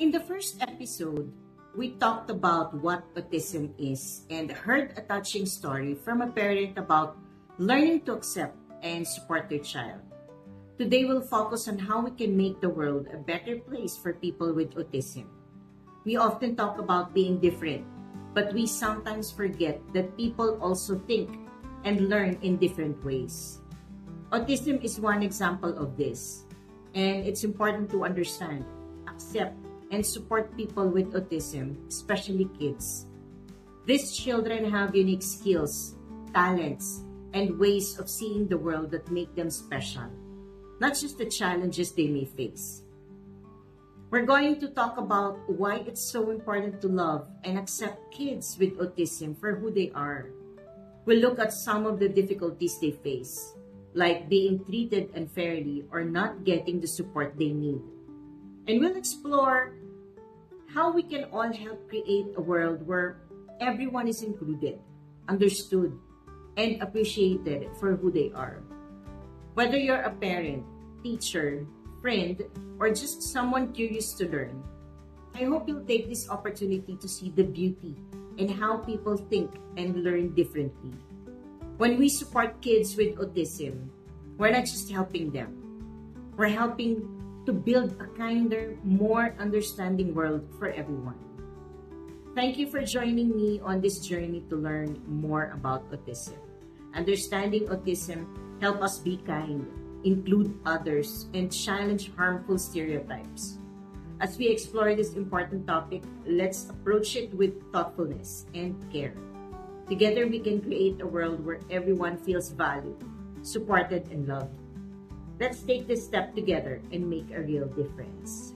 In the first episode, we talked about what autism is and heard a touching story from a parent about learning to accept and support their child. Today, we'll focus on how we can make the world a better place for people with autism. We often talk about being different, but we sometimes forget that people also think and learn in different ways. Autism is one example of this, and it's important to understand, accept, and support people with autism, especially kids. These children have unique skills, talents, and ways of seeing the world that make them special, not just the challenges they may face. We're going to talk about why it's so important to love and accept kids with autism for who they are. We'll look at some of the difficulties they face, like being treated unfairly or not getting the support they need. And we'll explore how we can all help create a world where everyone is included, understood, and appreciated for who they are. Whether you're a parent, teacher, friend, or just someone curious to learn, I hope you'll take this opportunity to see the beauty in how people think and learn differently. When we support kids with autism, we're not just helping them, we're helping to build a kinder, more understanding world for everyone. Thank you for joining me on this journey to learn more about autism. Understanding autism help us be kind, include others, and challenge harmful stereotypes. As we explore this important topic, let's approach it with thoughtfulness and care. Together, we can create a world where everyone feels valued, supported, and loved. Let's take this step together and make a real difference.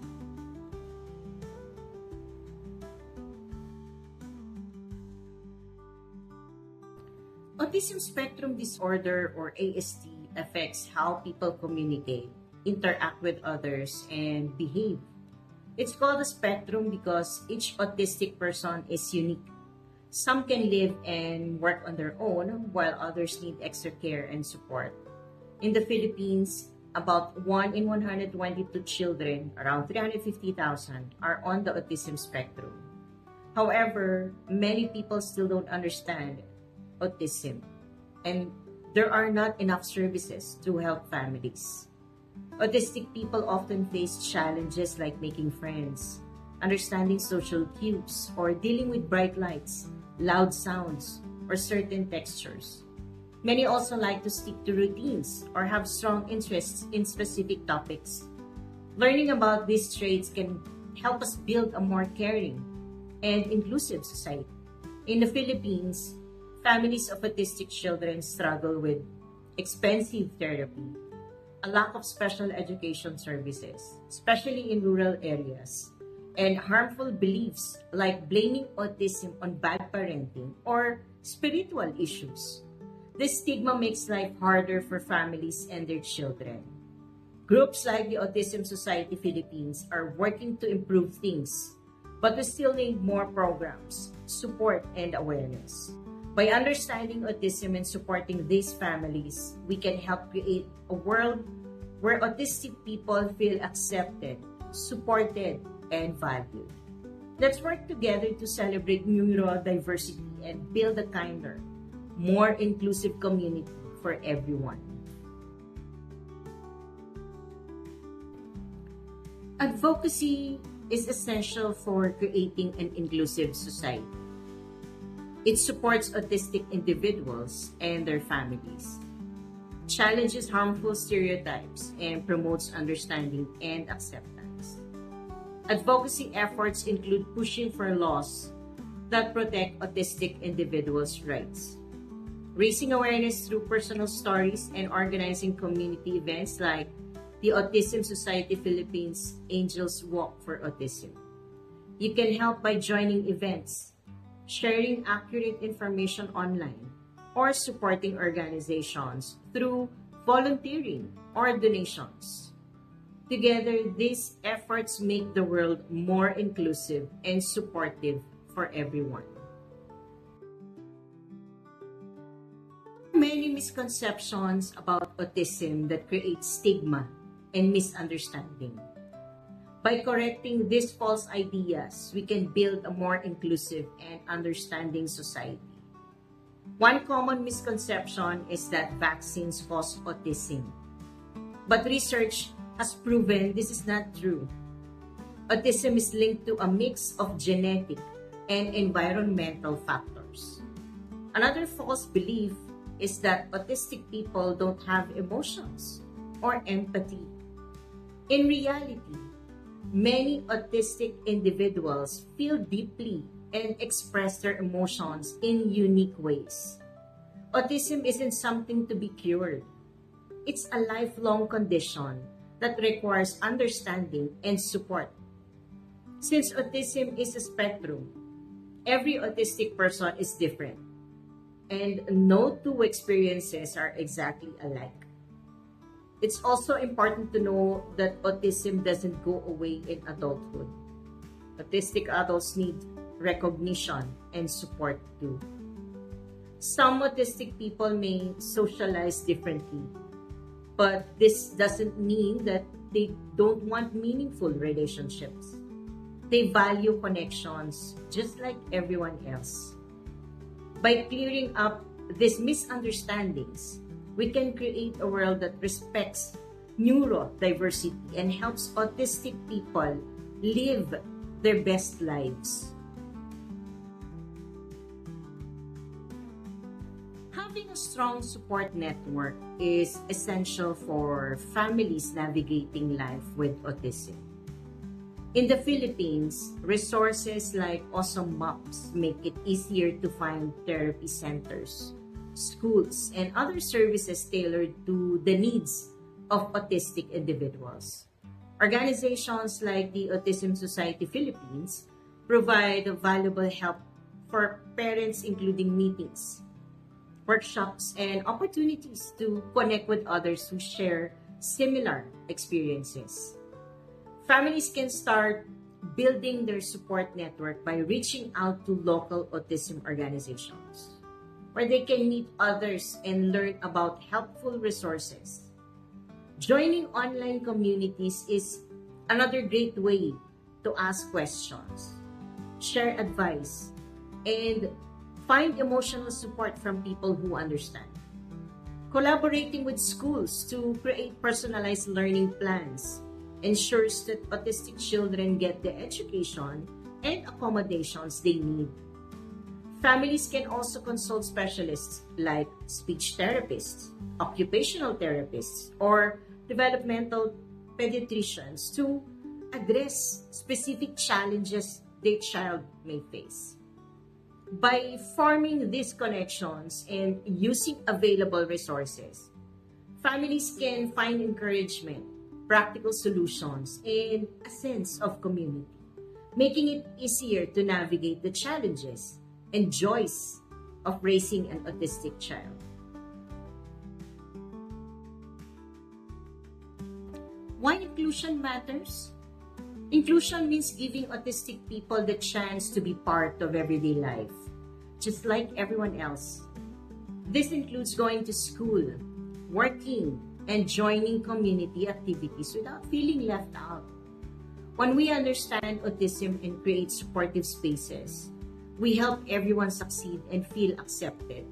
Autism spectrum disorder, or ASD, affects how people communicate, interact with others, and behave. It's called a spectrum because each autistic person is unique. Some can live and work on their own, while others need extra care and support. In the Philippines, about 1 in 122 children, around 350,000, are on the autism spectrum. However, many people still don't understand autism, and there are not enough services to help families. Autistic people often face challenges like making friends, understanding social cues, or dealing with bright lights, loud sounds, or certain textures. Many also like to stick to routines or have strong interests in specific topics. Learning about these traits can help us build a more caring and inclusive society. In the Philippines, families of autistic children struggle with expensive therapy, a lack of special education services, especially in rural areas, and harmful beliefs like blaming autism on bad parenting or spiritual issues. This stigma makes life harder for families and their children. Groups like the Autism Society Philippines are working to improve things, but we still need more programs, support, and awareness. By understanding autism and supporting these families, we can help create a world where autistic people feel accepted, supported, and valued. Let's work together to celebrate neurodiversity and build a kinder, more inclusive community for everyone. Advocacy is essential for creating an inclusive society. It supports autistic individuals and their families, challenges harmful stereotypes, and promotes understanding and acceptance. Advocacy efforts include pushing for laws that protect autistic individuals' rights, raising awareness through personal stories, and organizing community events like the Autism Society Philippines Angels Walk for Autism. You can help by joining events, sharing accurate information online, or supporting organizations through volunteering or donations. Together, these efforts make the world more inclusive and supportive for everyone. Many misconceptions about autism that create stigma and misunderstanding. By correcting these false ideas, we can build a more inclusive and understanding society. One common misconception is that vaccines cause autism, but research has proven this is not true. Autism is linked to a mix of genetic and environmental factors. Another false belief is that autistic people don't have emotions or empathy. In reality, many autistic individuals feel deeply and express their emotions in unique ways. Autism isn't something to be cured. It's a lifelong condition that requires understanding and support. Since autism is a spectrum, every autistic person is different, and no two experiences are exactly alike. It's also important to know that autism doesn't go away in adulthood. Autistic adults need recognition and support too. Some autistic people may socialize differently, but this doesn't mean that they don't want meaningful relationships. They value connections just like everyone else. By clearing up these misunderstandings, we can create a world that respects neurodiversity and helps autistic people live their best lives. Having a strong support network is essential for families navigating life with autism. In the Philippines, resources like Awesome Maps make it easier to find therapy centers, schools, and other services tailored to the needs of autistic individuals. Organizations like the Autism Society Philippines provide valuable help for parents, including meetings, workshops, and opportunities to connect with others who share similar experiences. Families can start building their support network by reaching out to local autism organizations, where they can meet others and learn about helpful resources. Joining online communities is another great way to ask questions, share advice, and find emotional support from people who understand. Collaborating with schools to create personalized learning plans ensures that autistic children get the education and accommodations they need. Families can also consult specialists like speech therapists, occupational therapists, or developmental pediatricians to address specific challenges their child may face. By forming these connections and using available resources, families can find encouragement, practical solutions, and a sense of community, making it easier to navigate the challenges and joys of raising an autistic child. Why inclusion matters? Inclusion means giving autistic people the chance to be part of everyday life, just like everyone else. This includes going to school, working, and joining community activities without feeling left out. When we understand autism and create supportive spaces, we help everyone succeed and feel accepted.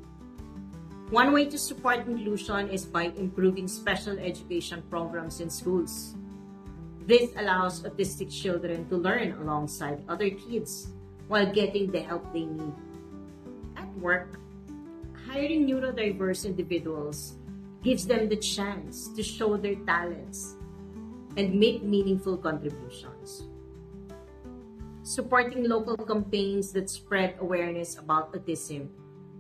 One way to support inclusion is by improving special education programs in schools. This allows autistic children to learn alongside other kids while getting the help they need. At work, hiring neurodiverse individuals gives them the chance to show their talents and make meaningful contributions. Supporting local campaigns that spread awareness about autism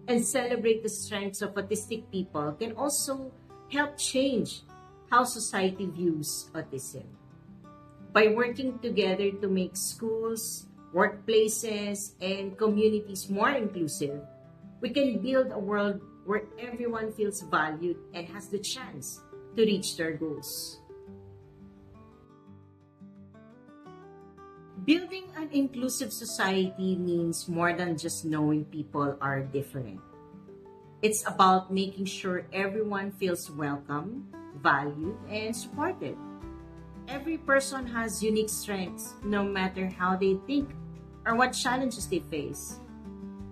and celebrate the strengths of autistic people can also help change how society views autism. By working together to make schools, workplaces, and communities more inclusive, we can build a world where everyone feels valued and has the chance to reach their goals. Building an inclusive society means more than just knowing people are different. It's about making sure everyone feels welcome, valued, and supported. Every person has unique strengths, no matter how they think or what challenges they face.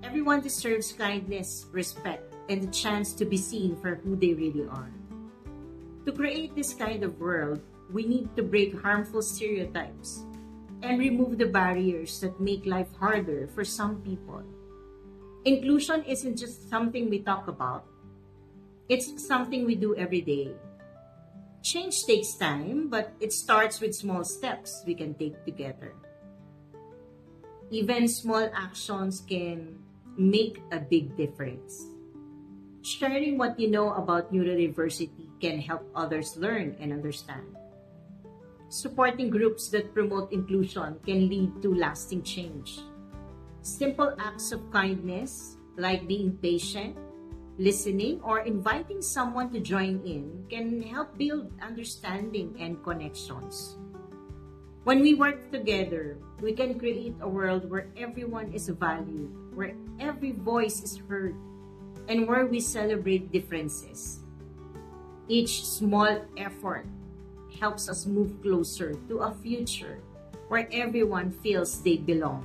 Everyone deserves kindness, respect, and the chance to be seen for who they really are. To create this kind of world, we need to break harmful stereotypes and remove the barriers that make life harder for some people. Inclusion isn't just something we talk about, it's something we do every day. Change takes time, but it starts with small steps we can take together. Even small actions can make a big difference. Sharing what you know about neurodiversity can help others learn and understand. Supporting groups that promote inclusion can lead to lasting change. Simple acts of kindness, like being patient, listening, or inviting someone to join in, can help build understanding and connections. When we work together, we can create a world where everyone is valued, where every voice is heard, and where we celebrate differences. Each small effort helps us move closer to a future where everyone feels they belong.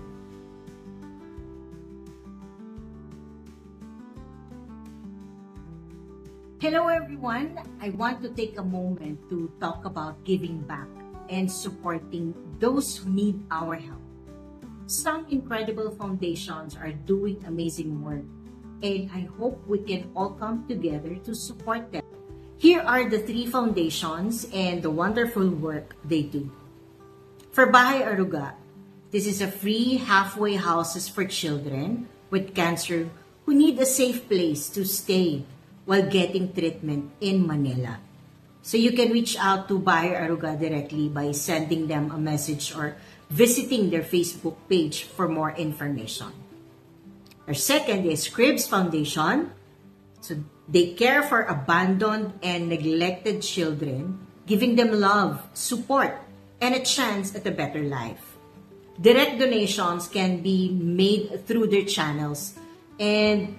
Hello everyone! I want to take a moment to talk about giving back and supporting those who need our help. Some incredible foundations are doing amazing work, and I hope we can all come together to support them. Here are the 3 foundations and the wonderful work they do. For Bahay Aruga, this is a free halfway houses for children with cancer who need a safe place to stay while getting treatment in Manila. So you can reach out to Bahay Aruga directly by sending them a message or visiting their Facebook page for more information. Our second is Cribs Foundation. So they care for abandoned and neglected children, giving them love, support, and a chance at a better life. Direct donations can be made through their channels. And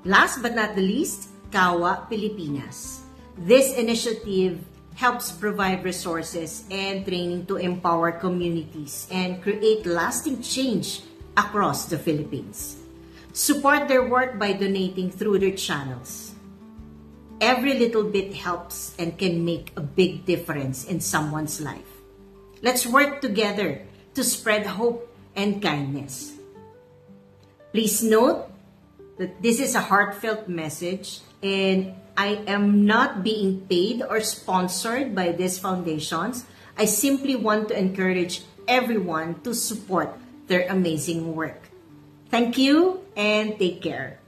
last but not the least, Kawa Pilipinas. This initiative helps provide resources and training to empower communities and create lasting change across the Philippines. Support their work by donating through their channels. Every little bit helps and can make a big difference in someone's life. Let's work together to spread hope and kindness. Please note that this is a heartfelt message and I am not being paid or sponsored by these foundations. I simply want to encourage everyone to support their amazing work. Thank you and take care.